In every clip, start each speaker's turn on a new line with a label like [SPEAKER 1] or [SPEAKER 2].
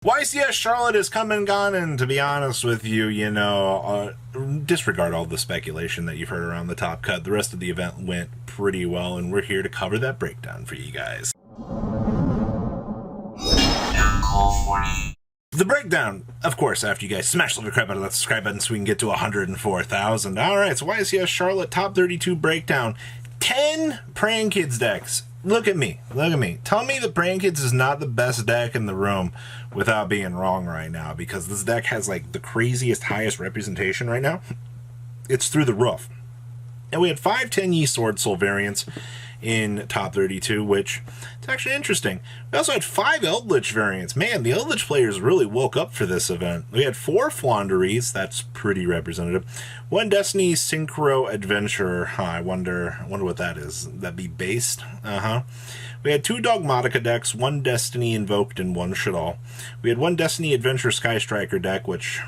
[SPEAKER 1] YCS Charlotte has come and gone, and to be honest with you, disregard all the speculation that you've heard around the top cut. The rest of the event went pretty well, and we're here to cover that breakdown for you guys. The breakdown, of course, after you guys smash the crap out of that subscribe button so we can get to 104,000. Alright, so YCS Charlotte top 32 breakdown. 10 Praying Kids decks. Look at me. Look at me. Tell me that Praying Kids is not the best deck in the room without being wrong right now, because this deck has like the craziest, highest representation right now. It's through the roof. And we had 5 10-Yi Sword Soul variants in top 32, which is actually interesting. We also had 5 Eldritch variants. Man, the Eldritch players really woke up for this event. We had 4 Flaunderies, that's pretty representative. 1 Destiny Synchro Adventurer. I wonder what that is. That'd be based? We had 2 Dogmatica decks, 1 Destiny Invoked and 1 Shadal. We had 1 Destiny Adventure Sky Striker deck, which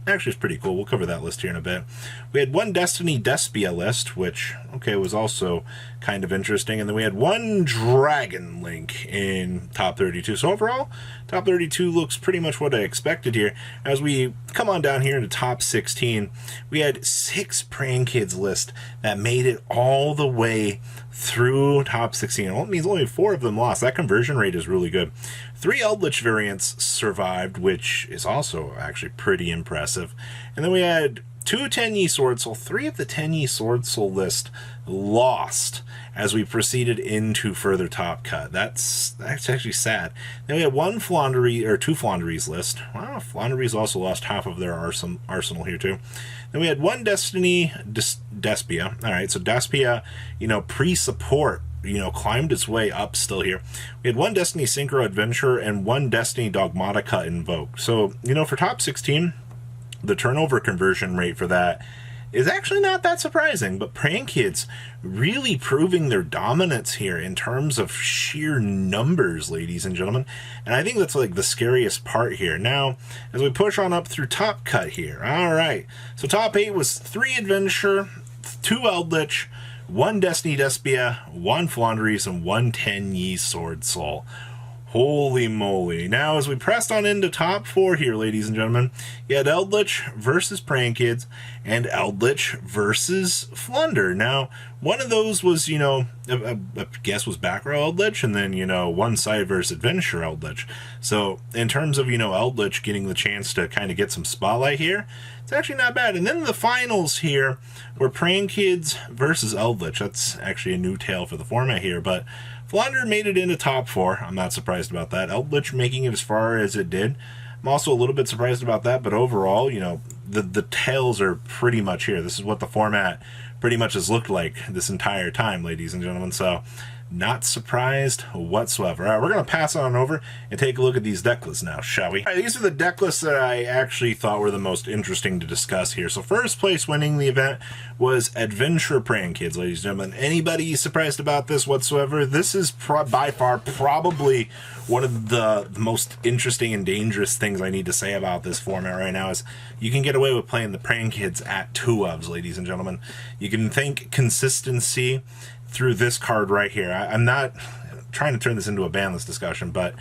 [SPEAKER 1] actually is pretty cool. We'll cover that list here in a bit. We had 1 Destiny Despia list, which, okay, was also kind of interesting. And then we had 1 Dragon Link in top 32. So overall, top 32 looks pretty much what I expected here. As we come on down here into top 16, we had 6 Praying Kids list that made it all the way through top 16. Well, it means only 4 of them lost. That conversion rate is really good. 3 Eldritch variants survived, which is also actually pretty impressive. And then we had 2 10-Yi Sword Soul. 3 of the 10-Yi Sword Soul list lost as we proceeded into further top cut. That's actually sad. Then we had 1 Flaundery, or 2 Flaunderies list. Wow, Flaunderies also lost half of their arsenal here too. Then we had 1 Destiny Despia. Alright, so Despia, pre-support, climbed its way up still here. We had 1 Destiny Synchro Adventure and 1 Destiny Dogmatica Invoke. So, for top 16, the turnover conversion rate for that is actually not that surprising, but Praying Kids really proving their dominance here in terms of sheer numbers, ladies and gentlemen. And I think that's like the scariest part here. Now, as we push on up through top cut here, alright, so top 8 was 3 Adventure, 2 Eldritch, 1 Destiny Despia, 1 Flaunderies, and 1 10-Yi Sword Soul. Holy moly. Now, as we pressed on into top 4 here, ladies and gentlemen, you had Eldritch versus Praying Kids and Eldritch versus Flunder. Now, one of those was, I guess was back row Eldritch, and then, one side versus Adventure Eldritch. So, in terms of, Eldritch getting the chance to kind of get some spotlight here, it's actually not bad. And then the finals here were Praying Kids versus Eldritch. That's actually a new tale for the format here, but Flounder made it into top 4. I'm not surprised about that. Eldritch making it as far as it did. I'm also a little bit surprised about that, but overall, the tails are pretty much here. This is what the format pretty much has looked like this entire time, ladies and gentlemen. So, not surprised whatsoever. All right, we're going to pass on over and take a look at these deck lists now, shall we? All right, these are the deck lists that I actually thought were the most interesting to discuss here. So first place winning the event was Adventure Praying Kids, ladies and gentlemen. Anybody surprised about this whatsoever? This is by far probably one of the most interesting and dangerous things I need to say about this format right now is you can get away with playing the Praying Kids at 2 ofs, ladies and gentlemen. You can think consistency through this card right here. I'm not trying to turn this into a banlist discussion, but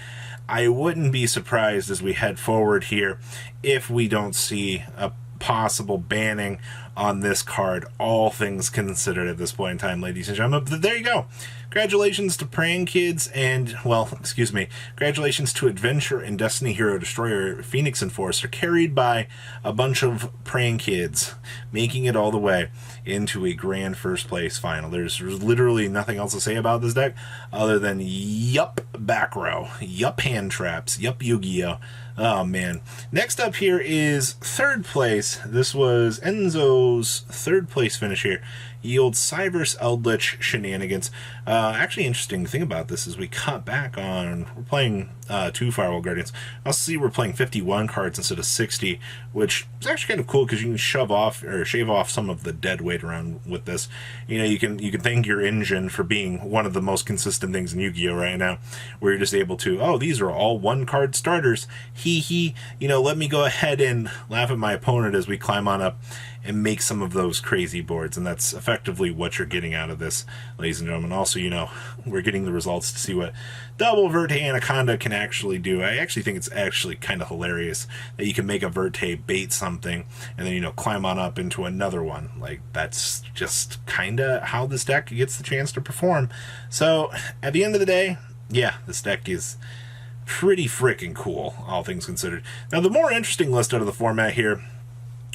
[SPEAKER 1] I wouldn't be surprised as we head forward here if we don't see a possible banning on this card, all things considered at this point in time, ladies and gentlemen. But there you go. Congratulations to Praying Kids and, congratulations to Adventure and Destiny Hero Destroyer Phoenix Enforcer, carried by a bunch of Praying Kids, making it all the way into a grand first place final. There's literally nothing else to say about this deck other than yup back row, yup hand traps, yup Yu-Gi-Oh! Oh man. Next up here is third place. This was Enzo's third place finish here. Yield Cyberse Eldritch Shenanigans. Actually, interesting thing about this is we cut back on, we're playing 2 Firewall Guardians. I'll see we're playing 51 cards instead of 60, which is actually kind of cool because you can shave off some of the dead weight around with this. You can thank your engine for being one of the most consistent things in Yu-Gi-Oh! Right now, where you're just able to, oh, these are all 1-card starters. Let me go ahead and laugh at my opponent as we climb on up and make some of those crazy boards, and that's effectively effectively what you're getting out of this, ladies and gentlemen. Also, you know, we're getting the results to see what double Verte Anaconda can actually do. I actually think it's actually kind of hilarious that you can make a Verte bait something and then, you know, climb on up into another one. Like, that's just kind of how this deck gets the chance to perform. So, at the end of the day, yeah, this deck is pretty freaking cool, all things considered. Now, the more interesting list out of the format here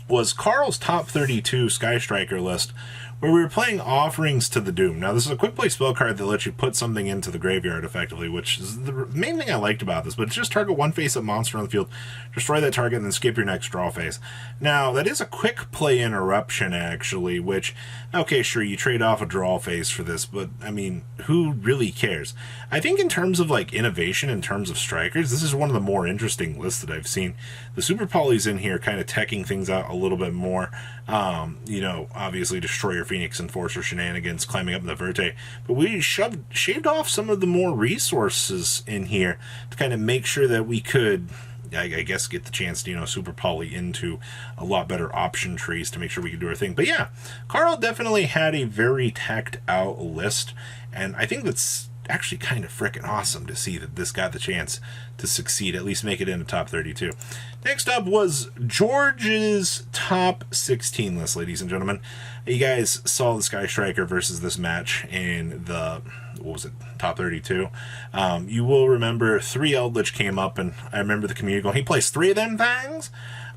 [SPEAKER 1] was Carl's top 32 Sky Striker list, where we were playing Offerings to the Doom. Now, this is a quick play spell card that lets you put something into the graveyard effectively, which is the main thing I liked about this, but it's just target one face-up monster on the field, destroy that target, and then skip your next draw phase. Now, that is a quick play interruption, actually, which, okay, sure, you trade off a draw phase for this, but, I mean, who really cares? I think in terms of, like, innovation, in terms of strikers, this is one of the more interesting lists that I've seen. The Super Polys in here kind of teching things out a little bit more. You know, obviously destroy your Phoenix Enforcer shenanigans, climbing up in the Verte, but we shaved off some of the more resources in here to kind of make sure that we could, I guess, get the chance to, you know, super poly into a lot better option trees to make sure we could do our thing. But yeah, Carl definitely had a very teched out list, and I think that's actually kind of freaking awesome to see that this got the chance to succeed, at least make it in the top 32. Next up was George's top 16 list, ladies and gentlemen. You guys saw the Sky Striker versus this match in the, what was it, top 32. You will remember 3 Eldritch came up, and I remember the community going, he plays 3 of them things?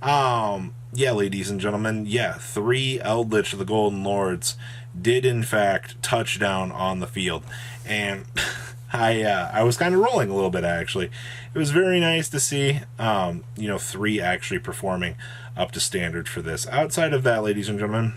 [SPEAKER 1] Yeah, ladies and gentlemen, yeah, 3 Eldritch of the Golden Lords did in fact touch down on the field, and I was kind of rolling a little bit, actually. It was very nice to see, you know, 3 actually performing up to standard for this. Outside of that, ladies and gentlemen,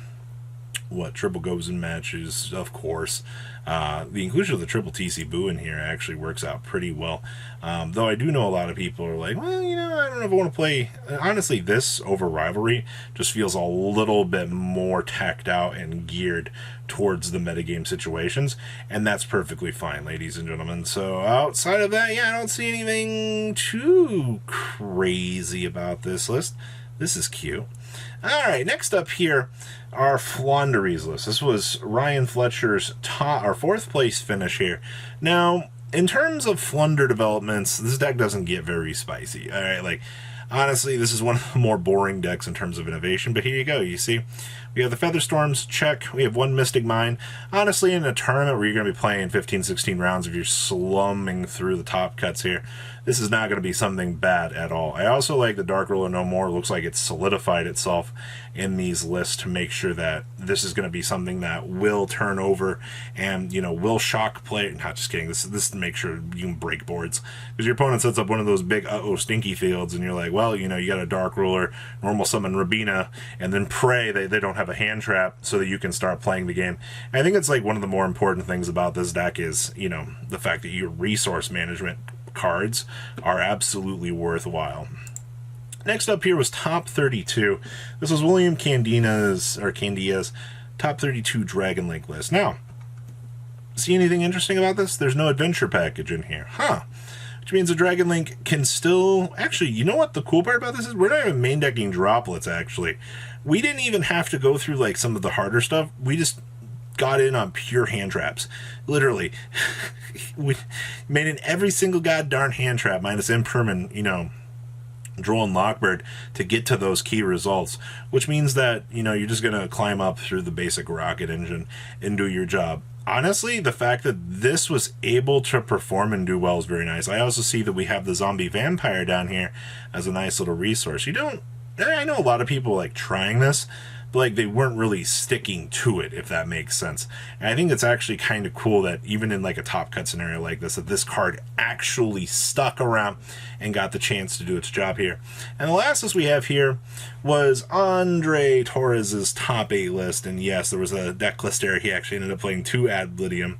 [SPEAKER 1] what, triple goes in matches, of course. The inclusion of the triple TC Boo in here actually works out pretty well. Though I do know a lot of people are like, well, you know, I don't know if I want to play. Honestly, this over Rivalry just feels a little bit more tacked out and geared towards the metagame situations, and that's perfectly fine, ladies and gentlemen. So outside of that, yeah, I don't see anything too crazy about this list. This is cute. Alright, next up here, our Flaunderies list. This was Ryan Fletcher's our 4th place finish here. Now, in terms of Flunder developments, this deck doesn't get very spicy. Alright, like, honestly, this is one of the more boring decks in terms of innovation, but here you go, you see. We have the Featherstorms, check. We have 1 Mystic Mine. Honestly, in a tournament where you're going to be playing 15, 16 rounds, if you're slumming through the top cuts here, this is not going to be something bad at all. I also like the Dark Ruler No More. It looks like it's solidified itself in these lists to make sure that this is going to be something that will turn over and, you know, will shock play. Not just kidding. This is to make sure you can break boards. Because your opponent sets up one of those big stinky fields, and you're like, well, you know, you got a Dark Ruler, normal summon Rabina, and then pray they don't have a hand trap so that you can start playing the game. And I think it's like one of the more important things about this deck is, you know, the fact that your resource management cards are absolutely worthwhile. Next up here was top 32. This was William Candia's top 32 Dragon Link list. Now, see anything interesting about this? There's no adventure package in here. Huh. Which means the Dragon Link can still... Actually, you know what the cool part about this is? We're not even main decking droplets, actually. We didn't even have to go through, like, some of the harder stuff. We just got in on pure hand traps. Literally. We made in every single goddamn hand trap, minus Imperman, you know, Droll and Lockbird, to get to those key results. Which means that, you know, you're just going to climb up through the basic rocket engine and do your job. Honestly, the fact that this was able to perform and do well is very nice. I also see that we have the Zombie Vampire down here as a nice little resource. I know a lot of people like trying this, but like they weren't really sticking to it, if that makes sense. And I think it's actually kind of cool that even in like a top cut scenario like this, that this card actually stuck around and got the chance to do its job here. And the last list we have here was Andre Torres' top 8 list, and yes, there was a deck list there. He actually ended up playing 2 Ad Lidium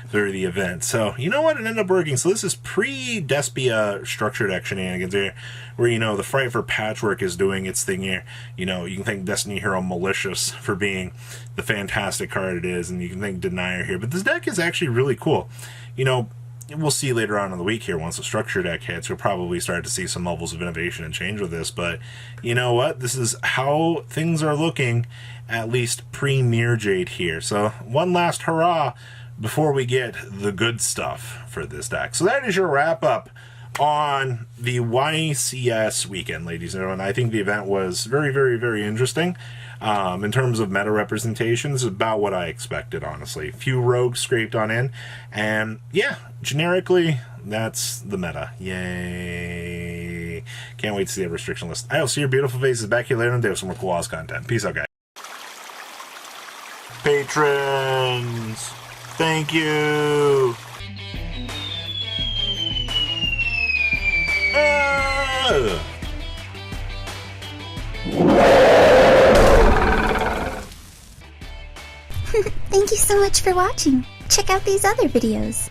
[SPEAKER 1] through the event. So, you know what? It ended up working. So this is pre-Despia structured deck shenanigans here, where, you know, the Fright for Patchwork is doing its thing here. You know, you can thank Destiny Hero Malicious for being the fantastic card it is, and you can thank Denier here. But this deck is actually really cool. You know, we'll see later on in the week here, once the structure deck hits, you'll probably start to see some levels of innovation and change with this. But you know what? This is how things are looking, at least pre-Mirror Jade here. So one last hurrah before we get the good stuff for this deck. So that is your wrap-up on the YCS weekend, ladies and gentlemen. I think the event was very, very, very interesting. In terms of meta representations, about what I expected, honestly. Few rogues scraped on in, and yeah, generically, that's the meta. Yay. Can't wait to see the restriction list. I will see your beautiful faces back here later in the day with some more cool Oz content. Peace out, guys. Patrons, thank you.
[SPEAKER 2] Thank you so much for watching. Check out these other videos.